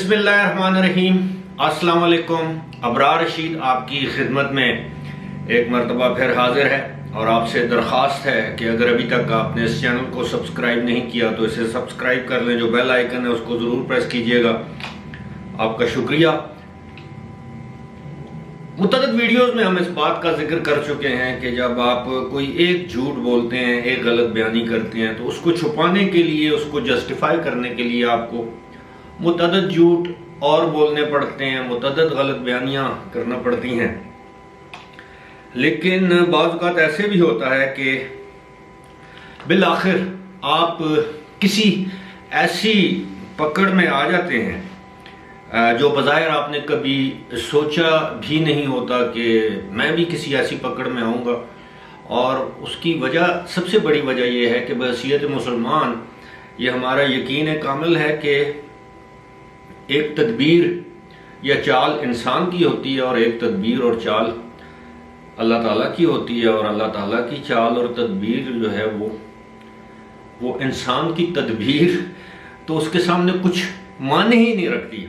बिस्मिल्लाहिर्रहमानिर्रहीम। अस्सलाम वालेकुम। अबरार रशीद आपकी खिदमत में एक मरतबा फिर हाजिर है और आपसे दरख्वास्त है कि अगर अभी तक आपने इस चैनल को सब्सक्राइब नहीं किया तो इसे सब्सक्राइब कर लें। जो बेल आइकन है उसको ज़रूर प्रेस कीजिएगा। आपका शुक्रिया। मुतअद्दिद वीडियोस में हम इस बात का जिक्र कर चुके हैं कि जब आप कोई एक झूठ बोलते हैं, एक गलत बयानी करते हैं, तो उसको छुपाने के लिए, उसको जस्टिफाई करने के लिए आपको मुतअद्दिद झूठ और बोलने पड़ते हैं, मुतअद्दिद गलत बयानियां करना पड़ती हैं। लेकिन बाज़ औक़ात ऐसे भी होता है कि बिल-आखिर आप किसी ऐसी पकड़ में आ जाते हैं जो बज़ाहिर आपने कभी सोचा भी नहीं होता कि मैं भी किसी ऐसी पकड़ में आऊँगा। और उसकी वजह, सबसे बड़ी वजह यह है कि बहसीयत मुसलमान ये हमारा यकीन कामिल है कि एक तदबीर या चाल इंसान की होती है और एक तदबीर और चाल अल्लाह ताला की होती है। और अल्लाह ताला की चाल और तदबीर जो है वो इंसान की तदबीर तो उसके सामने कुछ माने ही नहीं रखती।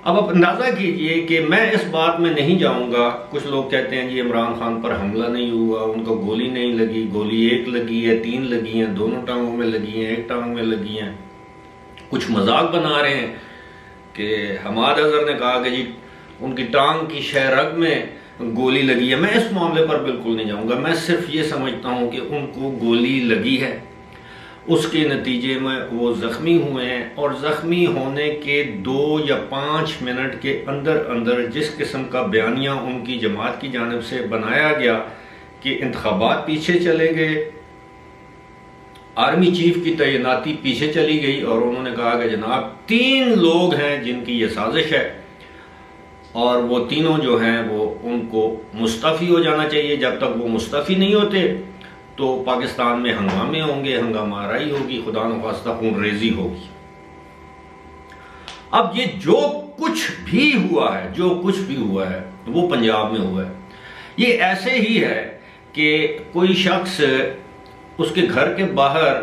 अब आप अंदाज़ा कीजिए कि मैं इस बात में नहीं जाऊंगा। कुछ लोग कहते हैं जी इमरान खान पर हमला नहीं हुआ, उनको गोली नहीं लगी, गोली एक लगी है, 3 लगी हैं, दोनों टांगों में लगी हैं, एक टांग में लगी हैं। कुछ मजाक बना रहे हैं कि हमाद अजहर ने कहा कि जी उनकी टांग की शह रग में गोली लगी है। मैं इस मामले पर बिल्कुल नहीं जाऊंगा। मैं सिर्फ ये समझता हूं कि उनको गोली लगी है, उसके नतीजे में वो ज़ख्मी हुए हैं और ज़ख्मी होने के 2 या 5 मिनट के अंदर अंदर जिस किस्म का बयानिया उनकी जमात की जानिब से बनाया गया कि इंतखाबात पीछे चले गए, आर्मी चीफ की तैनाती पीछे चली गई और उन्होंने कहा कि जनाब 3 लोग हैं जिनकी ये साजिश है और वो तीनों जो हैं वो उनको मुस्तफ़ी हो जाना चाहिए। जब तक वो मुस्तफ़ी नहीं होते तो पाकिस्तान में हंगामे होंगे, हंगामा आराई होगी, खुदा न खास्ता खून रेजी होगी। अब ये जो कुछ भी हुआ है वो पंजाब में हुआ है। ये ऐसे ही है कि कोई शख्स, उसके घर के बाहर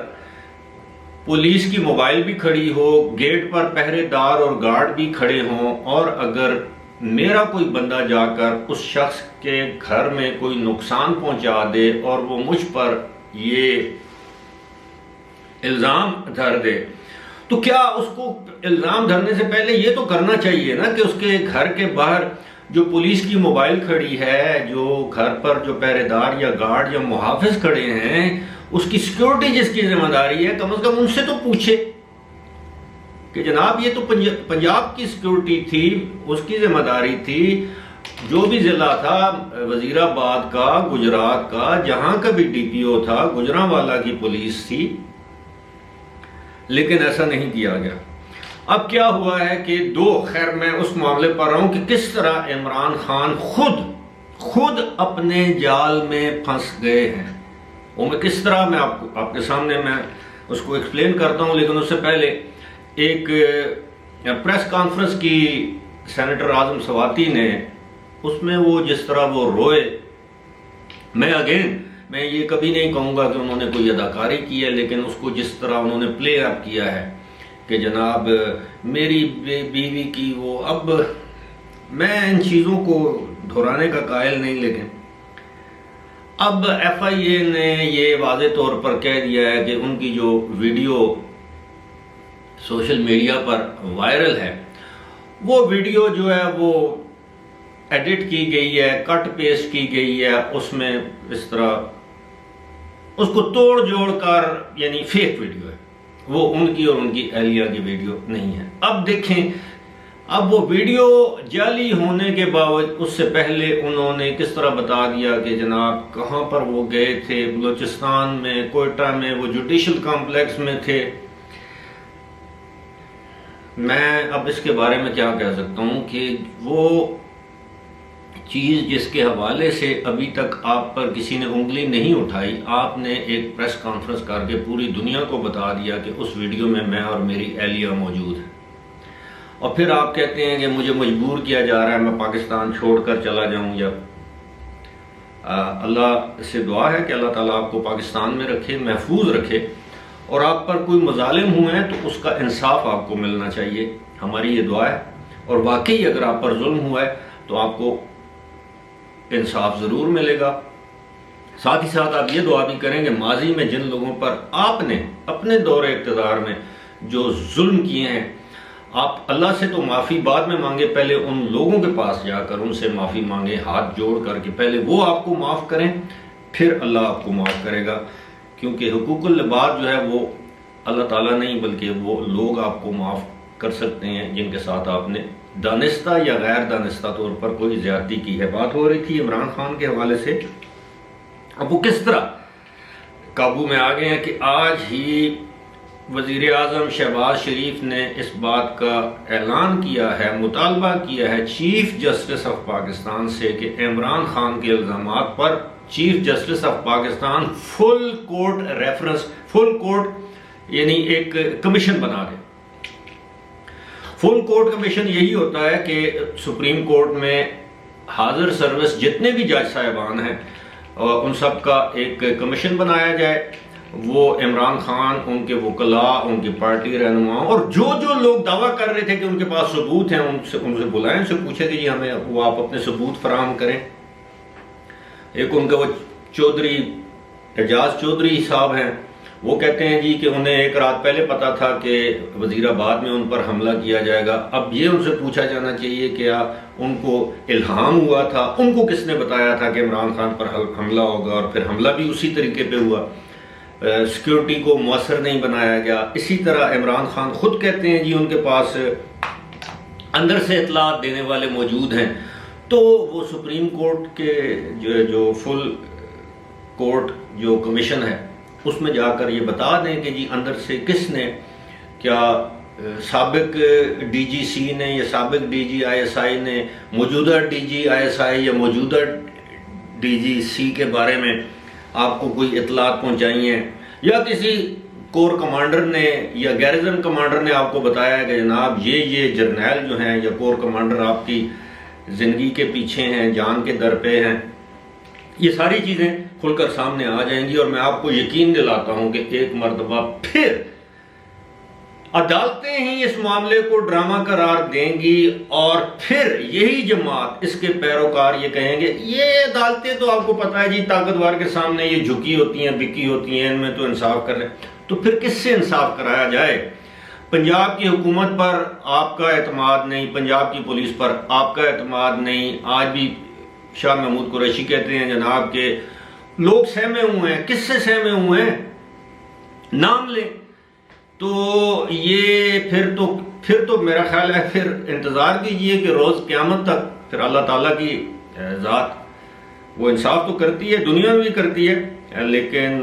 पुलिस की मोबाइल भी खड़ी हो, गेट पर पहरेदार और गार्ड भी खड़े हों, और अगर मेरा कोई बंदा जाकर उस शख्स के घर में कोई नुकसान पहुंचा दे और वो मुझ पर ये इल्ज़ाम धर दे, तो क्या उसको इल्ज़ाम धरने से पहले ये तो करना चाहिए ना कि उसके घर के बाहर जो पुलिस की मोबाइल खड़ी है, जो घर पर जो पहरेदार या गार्ड या मुहाफिज खड़े हैं, उसकी सिक्योरिटी जिसकी जिम्मेदारी है, कम से कम उनसे तो पूछे कि जनाब ये तो पंजाब की सिक्योरिटी थी, उसकी जिम्मेदारी थी। जो भी जिला था, वजीराबाद का, गुजरात का, जहां का भी डीपीओ था, गुजरांवाला की पुलिस थी, लेकिन ऐसा नहीं किया गया। अब क्या हुआ है कि खैर मैं उस मामले पर रहा हूं कि किस तरह इमरान खान खुद अपने जाल में फंस गए हैं। वो मैं किस तरह, मैं आपके सामने मैं उसको एक्सप्लेन करता हूं। लेकिन उससे पहले एक प्रेस कॉन्फ्रेंस की सेनेटर आजम सवाती ने, उसमें वो जिस तरह वो रोए, मैं ये कभी नहीं कहूँगा कि उन्होंने कोई अदाकारी की है, लेकिन उसको जिस तरह उन्होंने प्ले अप किया है कि जनाब मेरी बीवी की वो, अब मैं इन चीज़ों को दोहराने का कायल नहीं, लेकिन अब FIA ने ये वाज़े तौर पर कह दिया है कि उनकी जो वीडियो सोशल मीडिया पर वायरल है, वो वीडियो जो है वो एडिट की गई है, कट पेस्ट की गई है, उसमें इस तरह उसको तोड़ जोड़ कर, यानी फेक वीडियो है वो, उनकी और उनकी एहलिया की वीडियो नहीं है। अब देखें, अब वो वीडियो जाली होने के बावजूद उससे पहले उन्होंने किस तरह बता दिया कि जनाब कहाँ पर वो गए थे, बलूचिस्तान में, कोयटा में, वो जुडिशल कॉम्प्लेक्स में थे। मैं अब इसके बारे में क्या कह सकता हूँ कि वो चीज़ जिसके हवाले से अभी तक आप पर किसी ने उंगली नहीं उठाई, आपने एक प्रेस कॉन्फ्रेंस करके पूरी दुनिया को बता दिया कि उस वीडियो में मैं और मेरी एहलिया मौजूद है, और फिर आप कहते हैं कि मुझे मजबूर किया जा रहा है मैं पाकिस्तान छोड़कर चला जाऊं। या अल्लाह से दुआ है कि अल्लाह ताला आपको पाकिस्तान में रखे, महफूज रखे, और आप पर कोई मजालिम हुए हैं तो उसका इंसाफ आपको मिलना चाहिए। हमारी ये दुआ है। और वाकई अगर आप पर जुल्म हुआ है तो आपको इंसाफ ज़रूर मिलेगा। साथ ही साथ आप ये दुआ भी करेंगे माजी में जिन लोगों पर आपने अपने दौरे इक़्तिदार में जो जुल्म किए हैं, आप अल्लाह से तो माफ़ी बाद में मांगे, पहले उन लोगों के पास जाकर उनसे माफ़ी मांगे, हाथ जोड़ करके पहले वो आपको माफ़ करें, फिर अल्लाह आपको माफ़ करेगा। क्योंकि हुकूकुल इबाद जो है वो अल्लाह ताला नहीं बल्कि वो लोग आपको माफ़ कर सकते हैं जिनके साथ आपने दानिस्ता या गैर दानिस्ता तौर पर कोई ज़्यादती की है। बात हो रही थी इमरान खान के हवाले से, अब वो किस तरह काबू में आ गए हैं कि आज ही वज़ीर आज़म शहबाज शरीफ ने इस बात का ऐलान किया है, मुतालबा किया है चीफ जस्टिस ऑफ पाकिस्तान से कि इमरान खान के इल्ज़ामात पर chief justice of Pakistan full court reference, full court यानी एक कमीशन बना दे। फुल कोर्ट कमीशन यही होता है कि सुप्रीम कोर्ट में हाजिर सर्विस जितने भी जज साहिबान हैं उन सब का एक कमीशन बनाया जाए। वो इमरान खान, उनके वकला, उनकी पार्टी रहनुमाओं और जो जो लोग दावा कर रहे थे कि उनके पास सबूत हैं उनसे बुलाएं, उनसे पूछे कि जी हमें वो आप अपने सबूत फराहम करें। एक उनका वो चौधरी एजाज चौधरी साहब हैं, वो कहते हैं जी कि उन्हें एक रात पहले पता था कि वजीराबाद में उन पर हमला किया जाएगा। अब ये उनसे पूछा जाना चाहिए कि क्या उनको इल्हाम हुआ था, उनको किसने बताया था कि इमरान खान पर हमला होगा, और फिर हमला भी उसी तरीके पे हुआ, सिक्योरिटी को मौसर नहीं बनाया गया। इसी तरह इमरान खान खुद कहते हैं जी उनके पास अंदर से इतलात देने वाले मौजूद हैं। तो वो सुप्रीम कोर्ट के जो फुल कोर्ट जो कमीशन है उसमें जाकर ये बता दें कि जी अंदर से किसने, क्या साबिक डीजीसी ने या साबिक डीजी आईएसआई ने मौजूदा डीजी आईएसआई या मौजूदा डीजीसी के बारे में आपको कोई इतलात पहुंचाई हैं, या किसी कोर कमांडर ने या गैरिजन कमांडर ने आपको बताया कि जनाब ये जर्नैल जो हैं या कोर कमांडर आपकी ज़िंदगी के पीछे हैं, जान के दर पे हैं। ये सारी चीज़ें खुलकर सामने आ जाएंगी और मैं आपको यकीन दिलाता हूं कि एक मरतबा फिर अदालतें ही इस मामले को ड्रामा करार देंगी और फिर यही जमात, इसके पैरोकार ये कहेंगे ये अदालतें तो आपको पता है जी ताकतवर के सामने ये झुकी होती हैं, बिकी होती हैं, इनमें तो इंसाफ कर रहे हैं। तो फिर किससे इंसाफ कराया जाए? पंजाब की हुकूमत पर आपका एतमाद नहीं, पंजाब की पुलिस पर आपका एतमाद नहीं। आज भी शाह महमूद कुरैशी कहते हैं जनाब के लोग सहमे हुए हैं। किससे सहमे हुए हैं? नाम ले। तो ये फिर तो मेरा ख्याल है फिर इंतज़ार कीजिए कि रोज़ क़यामत तक फिर अल्लाह ताला की ज़ात वो इंसाफ तो करती है, दुनिया में भी करती है, लेकिन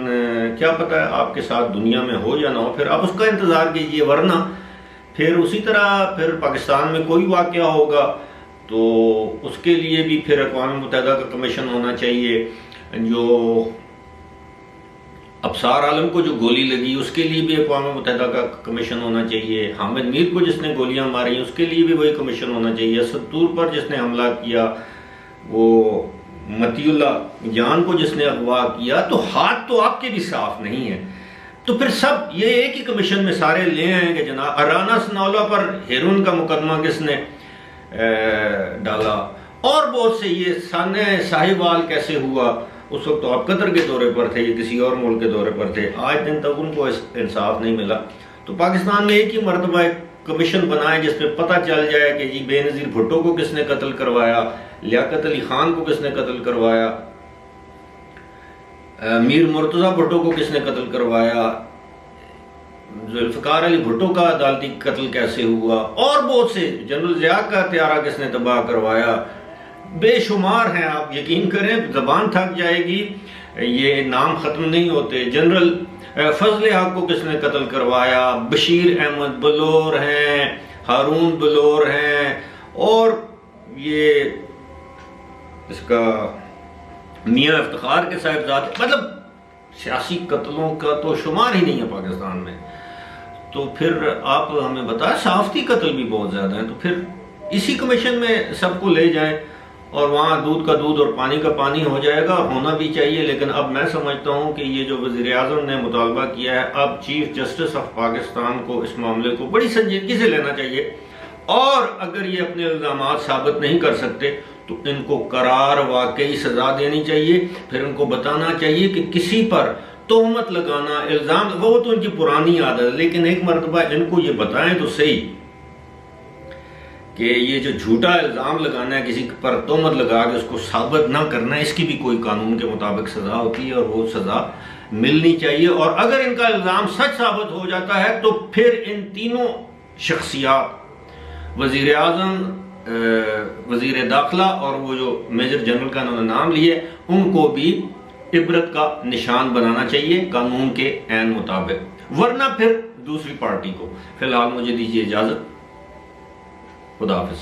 क्या पता है आपके साथ दुनिया में हो या ना हो, फिर आप उसका इंतज़ार कीजिए। वरना फिर उसी तरह फिर पाकिस्तान में कोई वाक़या होगा तो उसके लिए भी फिर अक़वाम मुत्तहिदा का कमीशन होना चाहिए। जो अबसार आलम को जो गोली लगी उसके लिए भी अक़वाम मुत्तहिदा का कमीशन होना चाहिए। हामिद मीर को जिसने गोलियां मारी उसके लिए भी वही कमीशन होना चाहिए। असदूर पर जिसने हमला किया, वो मतीउल्ला जान को जिसने अगवा किया, तो हाथ तो आपके भी साफ नहीं है। तो फिर सब ये एक ही कमीशन में सारे ले आएंगे जनाब। राना सनाउल्लाह पर हेरोइन का मुकदमा किसने डाला, और बहुत से ये साने साहिवाल कैसे हुआ, उस वक्त तो आप कतर के दौरे पर थे, ये किसी और मुल्क के दौरे पर थे, आज दिन तक उनको इंसाफ नहीं मिला। तो पाकिस्तान में एक ही मरतबा एक कमीशन बनाए जिसमें पता चल जाए कि जी बेनज़ीर भुट्टो को किसने कत्ल करवाया, लियाकत अली खान को किसने कत्ल करवाया, मीर मुर्तज़ा भुट्टो को किसने कत्ल करवाया, जुल्फ़िकार अली भुट्टो का अदालती कत्ल कैसे हुआ, और बहुत से जनरल ज़िया का हत्यारा किसने तबाह करवाया। बेशुमार हैं, आप यकीन करें ज़बान थक जाएगी, ये नाम ख़त्म नहीं होते। जनरल फजल हक को किसने कत्ल करवाया, बशीर अहमद बलोर हैं, हारून बलोर हैं, और ये इसका मियाँ इफ्तिखार के साहिबजादे, मतलब सियासी कत्लों का तो शुमार ही नहीं है पाकिस्तान में। तो फिर आप हमें बताएं, सहाफ़ती कत्ल भी बहुत ज़्यादा हैं। तो फिर इसी कमीशन में सबको ले जाएं और वहाँ दूध का दूध और पानी का पानी हो जाएगा, होना भी चाहिए। लेकिन अब मैं समझता हूँ कि ये जो वज़ीर आज़म ने मुतालबा किया है, अब चीफ जस्टिस ऑफ पाकिस्तान को इस मामले को बड़ी संजीदगी से लेना चाहिए और अगर ये अपने इल्जामात साबित नहीं कर सकते तो इनको करार वाकई सजा देनी चाहिए। फिर इनको बताना चाहिए कि किसी पर तोहमत लगाना, इल्जाम, वो तो इनकी पुरानी आदत है, लेकिन एक मरतबा इनको ये बताएं तो सही कि ये जो झूठा इल्जाम लगाना है, किसी पर तोहमत लगा के उसको साबित ना करना है, इसकी भी कोई कानून के मुताबिक सजा होती है और वो सजा मिलनी चाहिए। और अगर इनका इल्जाम सच साबित हो जाता है तो फिर इन तीनों शख्सियात, वजीर आजम, वजीर दाखिला और वो जो मेजर जनरल का उन्होंने नाम लिया, उनको भी इबरत का निशान बनाना चाहिए कानून के ऐन मुताबिक, वरना फिर दूसरी पार्टी को। फिलहाल मुझे दीजिए इजाजत। खुदा हाफिज।